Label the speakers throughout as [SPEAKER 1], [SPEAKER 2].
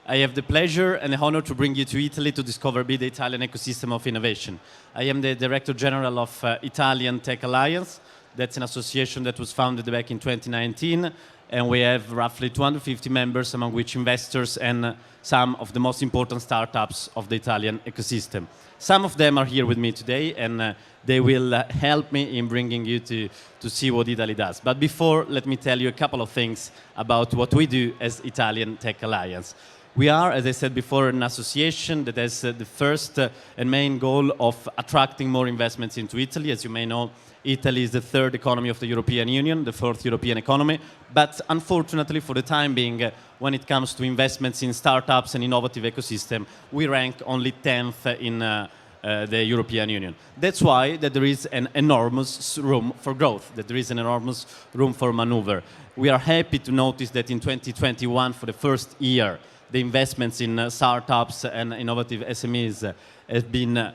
[SPEAKER 1] I have the pleasure and the honor to bring you to Italy to discover the Italian ecosystem of innovation. I am the Director General of Italian Tech Alliance. That's an association that was founded back in 2019, and we have roughly 250 members, among which investors and some of the most important startups of the Italian ecosystem. Some of them are here with me today, and they will help me in bringing you to see what Italy does. But before, let me tell you a couple of things about what we do as Italian Tech Alliance. We are, as I said before, an association that has the first and main goal of attracting more investments into Italy. As you may know, Italy is the third economy of the European Union, the fourth European economy. But unfortunately, for the time being, when it comes to investments in startups and innovative ecosystem, we rank only 10th in the European Union. That's why that there is an enormous room for growth, that there is an enormous room for maneuver. We are happy to notice that in 2021, for the first year, the investments in startups and innovative SMEs have been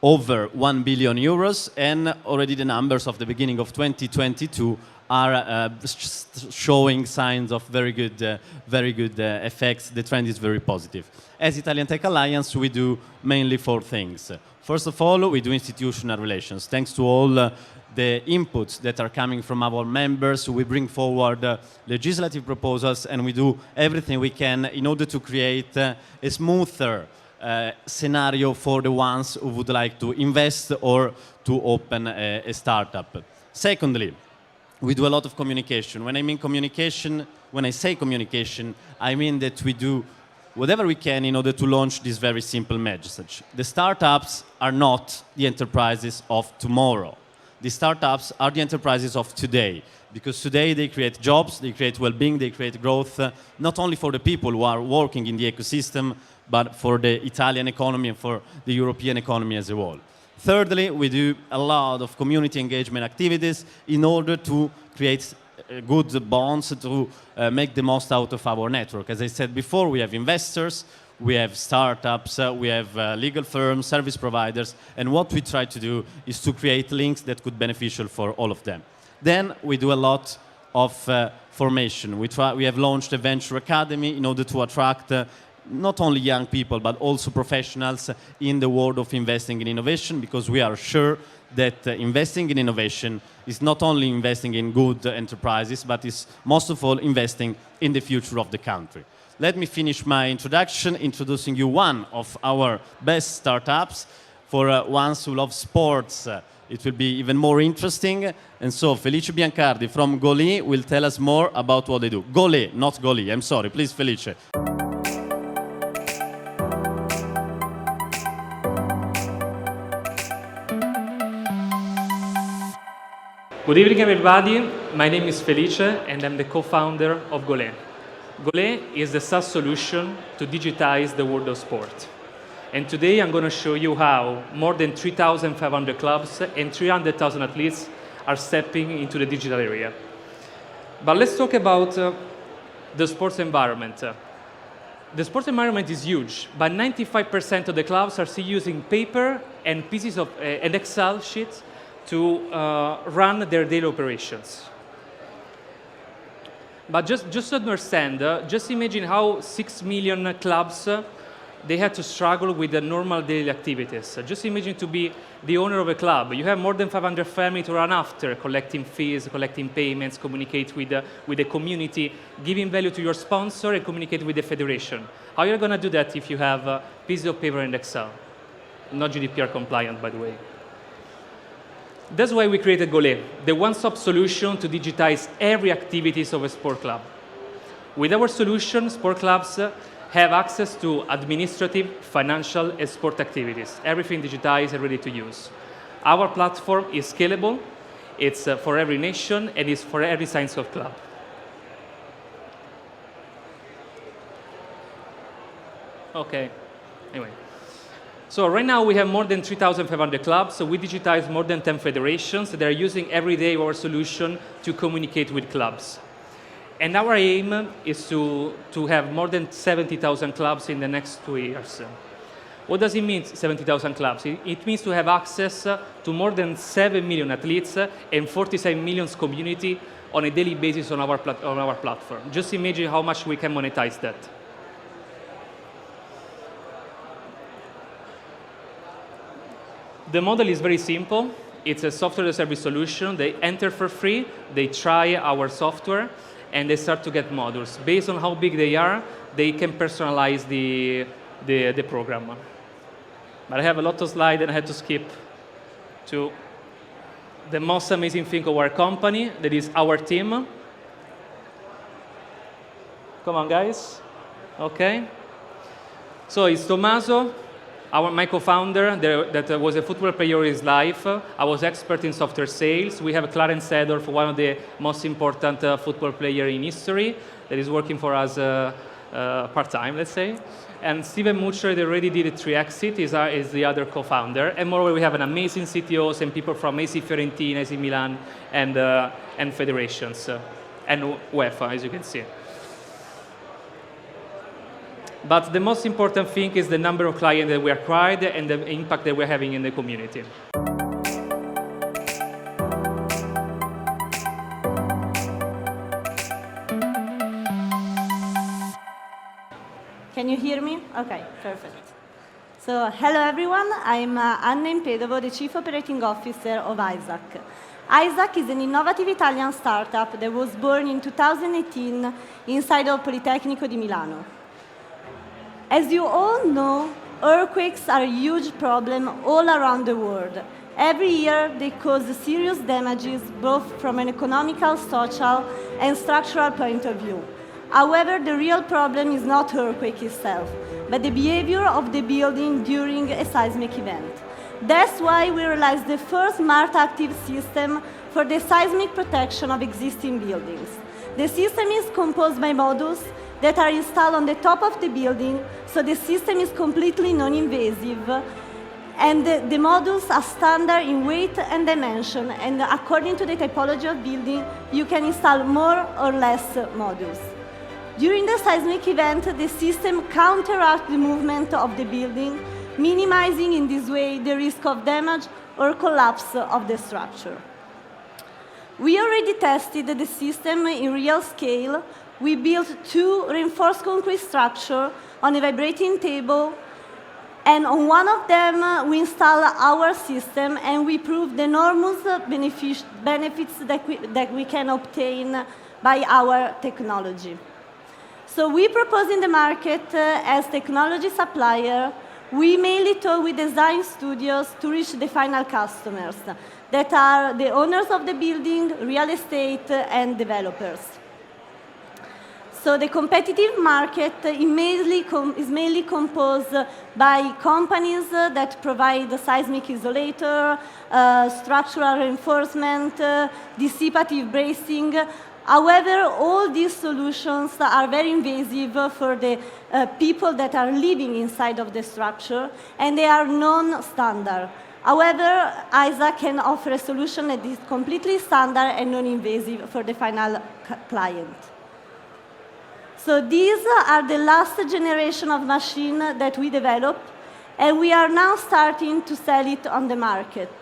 [SPEAKER 1] over 1 billion euros, and already the numbers of the beginning of 2022 are showing signs of very good effects. The trend is very positive. As Italian Tech Alliance, we do mainly 4 things. First of all, we do institutional relations. Thanks to all the inputs that are coming from our members, we bring forward legislative proposals, and we do everything we can in order to create a smoother scenario for the ones who would like to invest or to open a startup. Secondly, we do a lot of communication. When I say communication, I mean that we do whatever we can in order to launch this very simple message. The startups are not the enterprises of tomorrow. The startups are the enterprises of today, because today they create jobs, they create well-being, they create growth, not only for the people who are working in the ecosystem, but for the Italian economy and for the European economy as a whole. Thirdly, we do a lot of community engagement activities in order to create good bonds, to make the most out of our network. As I said before, we have investors, we have startups, we have legal firms, service providers, and what we try to do is to create links that could be beneficial for all of them. Then we do a lot of formation. We have launched a venture academy in order to attract not only young people, but also professionals in the world of investing in innovation, because we are sure that investing in innovation is not only investing in good enterprises, but is most of all investing in the future of the country. Let me finish my introduction introducing you one of our best startups. For ones who love sports, it will be even more interesting. And so Felice Biancardi from Golem will tell us more about what they do. Golem, not Golem. I'm sorry. Please, Felice.
[SPEAKER 2] Good evening, everybody. My name is Felice, and I'm the co-founder of Golem. Golem is the SaaS solution to digitize the world of sport. And today I'm going to show you how more than 3,500 clubs and 300,000 athletes are stepping into the digital area. But let's talk about the sports environment. The sports environment is huge, but 95% of the clubs are still using paper and pieces of an Excel sheet to run their daily operations. But just to understand, just imagine how 6 million clubs they had to struggle with the normal daily activities. Just imagine to be the owner of a club. You have more than 500 families to run after, collecting fees, collecting payments, communicate with the community, giving value to your sponsor, and communicate with the federation. How are you going to do that if you have pieces of paper and Excel? Not GDPR compliant, by the way. That's why we created Golem, the one-stop solution to digitize every activities of a sport club. With our solution, sport clubs have access to administrative, financial, and sport activities. Everything digitized and ready to use. Our platform is scalable, it's for every nation, and it's for every size of club. Okay, anyway. So right now we have more than 3,500 clubs, so we digitize more than 10 federations that are using every day our solution to communicate with clubs. And our aim is to have more than 70,000 clubs in the next 2 years. What does it mean, 70,000 clubs? It means to have access to more than 7 million athletes and 47 million community on a daily basis on our platform. Just imagine how much we can monetize that. The model is very simple. It's a software as a service solution. They enter for free, they try our software, and they start to get modules. Based on how big they are, they can personalize the program. But I have a lot of slides, and I had to skip to the most amazing thing of our company, that is our team. Come on, guys. Okay. So it's Tommaso, my co-founder, that was a football player in his life. I was expert in software sales. We have Clarence Seedorf, one of the most important football player in history, that is working for us part-time, let's say. And Steven Mucher, that already did a 3-exit, is the other co-founder. And moreover, we have an amazing CTOs and people from AC Fiorentina, AC Milan, and federations, and UEFA, as you can see. But the most important thing is the number of clients that we acquired and the impact that we're having in the community.
[SPEAKER 3] Can you hear me? Okay, perfect. So, hello everyone, I'm Anna Impedovo, the Chief Operating Officer of Isaac. Isaac is an innovative Italian startup that was born in 2018 inside of Politecnico di Milano. As you all know, earthquakes are a huge problem all around the world. Every year, they cause serious damages, both from an economical, social, and structural point of view. However, the real problem is not earthquake itself, but the behavior of the building during a seismic event. That's why we realized the first smart active system for the seismic protection of existing buildings. The system is composed by modules that are installed on the top of the building, so the system is completely non-invasive, and the modules are standard in weight and dimension, and according to the typology of building, you can install more or less modules. During the seismic event, the system counteracts the movement of the building, minimizing in this way the risk of damage or collapse of the structure. We already tested the system in real scale. We built 2 reinforced concrete structures on a vibrating table, and on one of them we installed our system, and we proved the enormous benefits that we can obtain by our technology. So we propose in the market as technology supplier. We mainly talk with design studios to reach the final customers, that are the owners of the building, real estate, and developers. So the competitive market is mainly composed by companies that provide seismic isolator, structural reinforcement, dissipative bracing. However, all these solutions are very invasive for the people that are living inside of the structure, and they are non-standard. However, Isaac can offer a solution that is completely standard and non-invasive for the final client. So these are the last generation of machine that we developed, and we are now starting to sell it on the market.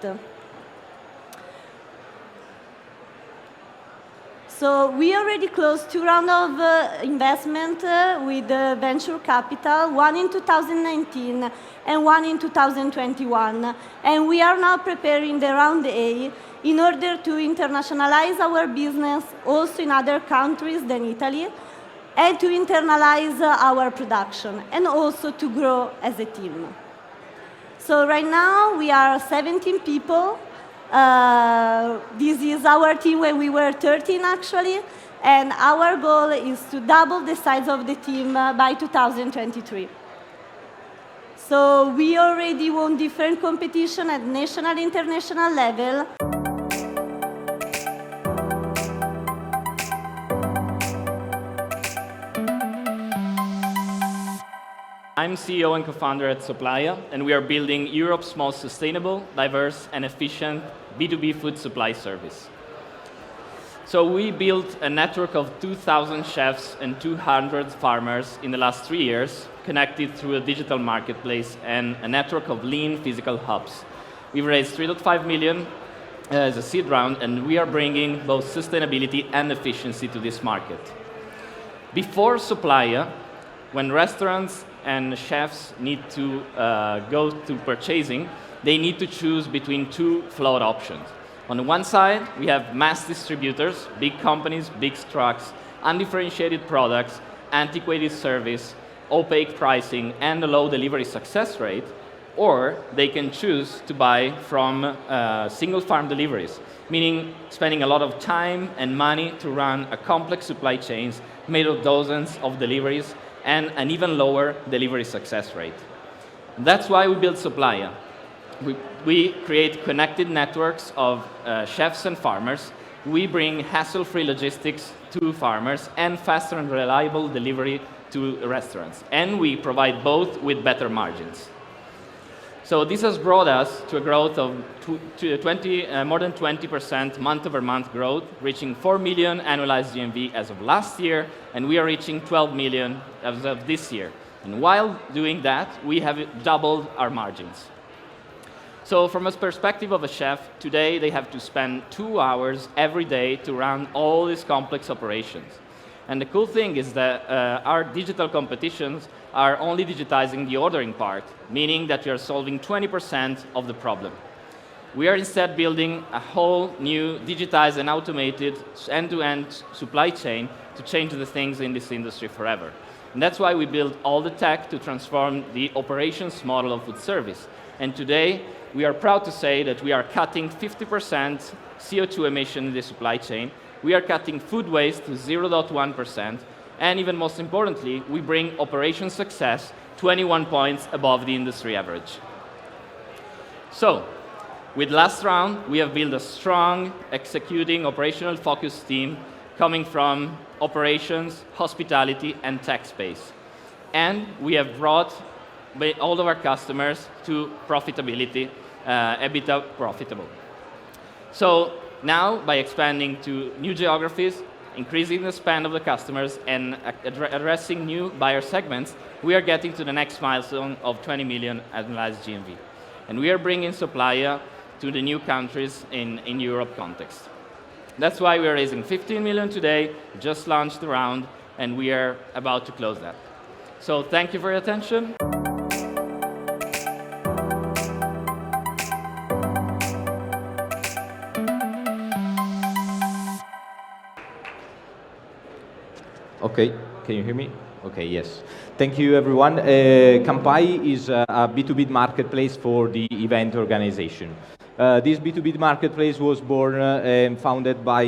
[SPEAKER 3] So we already closed 2 rounds of investment with venture capital, one in 2019 and one in 2021. And we are now preparing the round A in order to internationalize our business also in other countries than Italy, and to internalize our production, and also to grow as a team. So right now we are 17 people. This is our team when we were 13 actually, and our goal is to double the size of the team by 2023. So we already won different competition at national, international level.
[SPEAKER 4] I'm CEO and co-founder at Supplier, and we are building Europe's most sustainable, diverse, and efficient B2B food supply service. So we built a network of 2,000 chefs and 200 farmers in the last 3 years, connected through a digital marketplace and a network of lean physical hubs. We've raised 3.5 million as a seed round, and we are bringing both sustainability and efficiency to this market. Before Supplier, when restaurants and chefs need to go to purchasing, they need to choose between two float options. On the one side, we have mass distributors, big companies, big trucks, undifferentiated products, antiquated service, opaque pricing, and a low delivery success rate, or they can choose to buy from single farm deliveries, meaning spending a lot of time and money to run a complex supply chains made of dozens of deliveries and an even lower delivery success rate. That's why we built Supplier. We create connected networks of chefs and farmers. We bring hassle-free logistics to farmers and faster and reliable delivery to restaurants. And we provide both with better margins. So this has brought us to a growth of more than 20% month-over-month growth, reaching 4 million annualized GMV as of last year, and we are reaching 12 million as of this year. And while doing that, we have doubled our margins. So from a perspective of a chef, today they have to spend 2 hours every day to run all these complex operations. And the cool thing is that our digital competitions are only digitizing the ordering part, meaning that we are solving 20% of the problem. We are instead building a whole new digitized and automated end-to-end supply chain to change the things in this industry forever. And that's why we build all the tech to transform the operations model of food service. And today, we are proud to say that we are cutting 50% CO2 emission in the supply chain. We are cutting food waste to 0.1%. And even most importantly, we bring operation success 21 points above the industry average. So, with last round, we have built a strong, executing, operational focused team coming from operations, hospitality, and tech space. And we have brought all of our customers to profitability, EBITDA profitable. So now, by expanding to new geographies, increasing the spend of the customers, and addressing new buyer segments, we are getting to the next milestone of 20 million annualized GMV. And we are bringing Supplier to the new countries in Europe context. That's why we are raising 15 million today, just launched the round, and we are about to close that. So thank you for your attention.
[SPEAKER 5] Okay, can you hear me? Okay, yes. Thank you, everyone. Campai is a B2B marketplace for the event organization. This B2B marketplace was born and founded by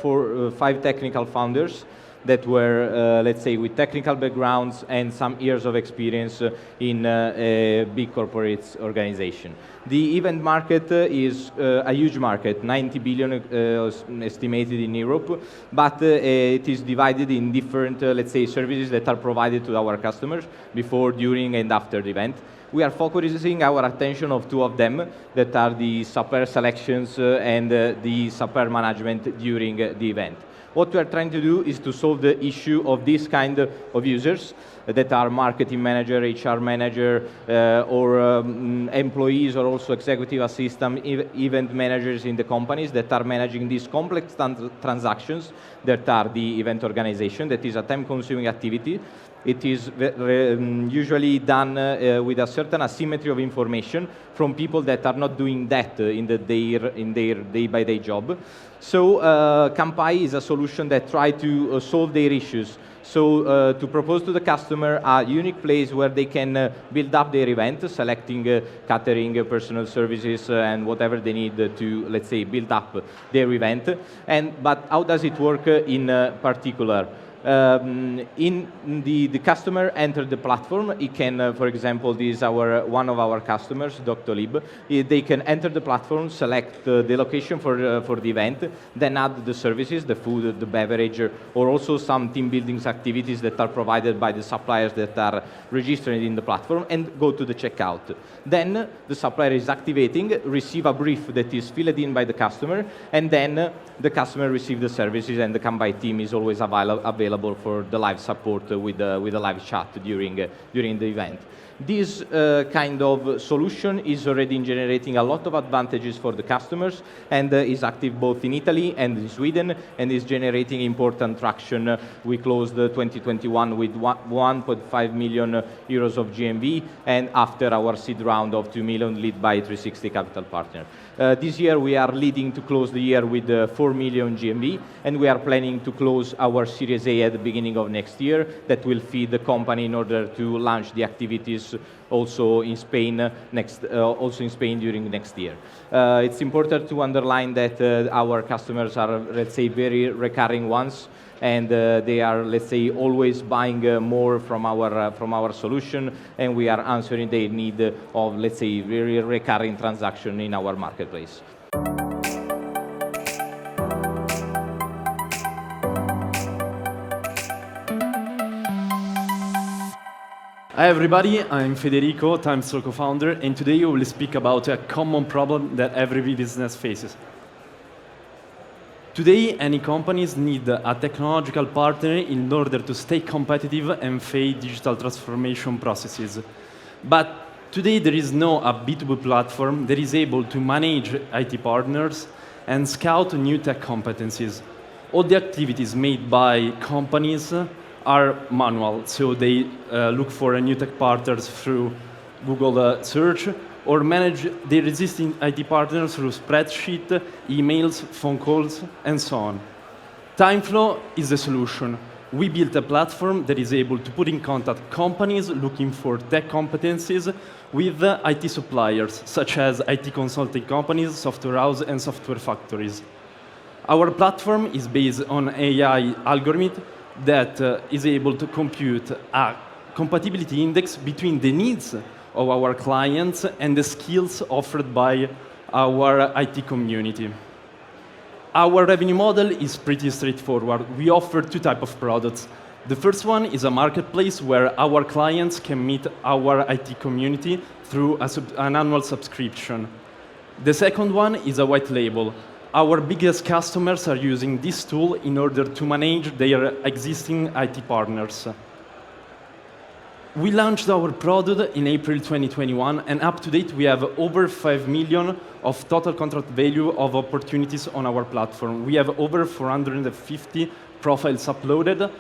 [SPEAKER 5] 5 technical founders that were, let's say, with technical backgrounds and some years of experience in a big corporate organization. The event market is a huge market, 90 billion estimated in Europe, but it is divided in different, let's say, services that are provided to our customers before, during, and after the event. We are focusing our attention of 2 of them, that are the supplier selections and the supplier management during the event. What we are trying to do is to solve the issue of this kind of users that are marketing manager, HR manager, or employees, or also executive assistant, event managers in the companies that are managing these complex transactions that are the event organization. That is a time-consuming activity. It is usually done with a certain asymmetry of information from people that are not doing that in their day-by-day job. So Campai is a solution that tries to solve their issues. So to propose to the customer a unique place where they can build up their event, selecting catering, personal services, and whatever they need to, let's say, build up their event. But how does it work in particular? The customer entered the platform. He can, for example, this is one of our customers, Dr. Lib. They can enter the platform, select the location for the event, then add the services, the food, the beverage, or also some team building activities that are provided by the suppliers that are registered in the platform, and go to the checkout. Then the supplier is activating, receive a brief that is filled in by the customer, and then the customer receives the services, and the Campai team is always available available for the live support with the live chat during the event. This kind of solution is already generating a lot of advantages for the customers and is active both in Italy and in Sweden and is generating important traction. We closed 2021 with 1.5 million euros of GMV and after our seed round of 2 million led by 360 Capital Partner. This year we are leading to close the year with 4 million GMV and we are planning to close our Series A at the beginning of next year that will feed the company in order to launch the activities also in Spain during next year. It's important to underline that our customers are, let's say, very recurring ones, and they are, let's say, always buying more from our solution, and we are answering their need of, let's say, very recurring transaction in our marketplace.
[SPEAKER 6] Hi everybody, I'm Federico, OnTime Flow co-founder, and today we will speak about a common problem that every business faces. Today, any companies need a technological partner in order to stay competitive and face digital transformation processes. But today there is no a B2B platform that is able to manage IT partners and scout new tech competencies. All the activities made by companies are manual, so they look for new tech partners through Google search or manage their existing IT partners through spreadsheet, emails, phone calls, and so on. OnTime Flow is the solution. We built a platform that is able to put in contact companies looking for tech competencies with IT suppliers, such as IT consulting companies, software houses, and software factories. Our platform is based on AI algorithm that is able to compute a compatibility index between the needs of our clients and the skills offered by our IT community. Our revenue model is pretty straightforward. We offer two types of products. The first one is a marketplace where our clients can meet our IT community through an annual subscription. The second one is a white label. Our biggest customers are using this tool in order to manage their existing IT partners. We launched our product in April 2021, and up to date we have over 5 million of total contract value of opportunities on our platform. We have over 450 profiles uploaded,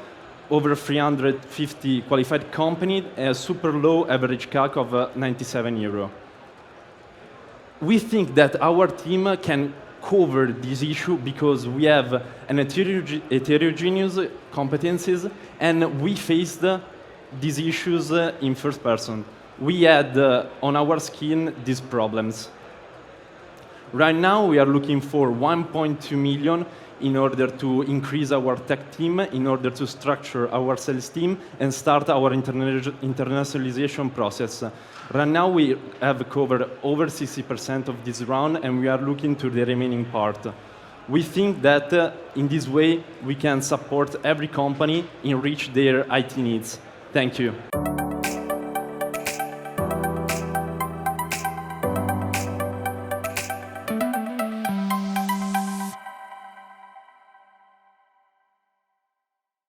[SPEAKER 6] over 350 qualified companies, a super low average CAC of 97 euro. We think that our team can cover this issue because we have an heterogeneous competencies and we faced these issues in first person. We had on our skin these problems. Right now we are looking for 1.2 million in order to increase our tech team, in order to structure our sales team and start our internationalization process. Right now we have covered over 60% of this round and we are looking to the remaining part. We think that in this way we can support every company in reach their IT needs. Thank you.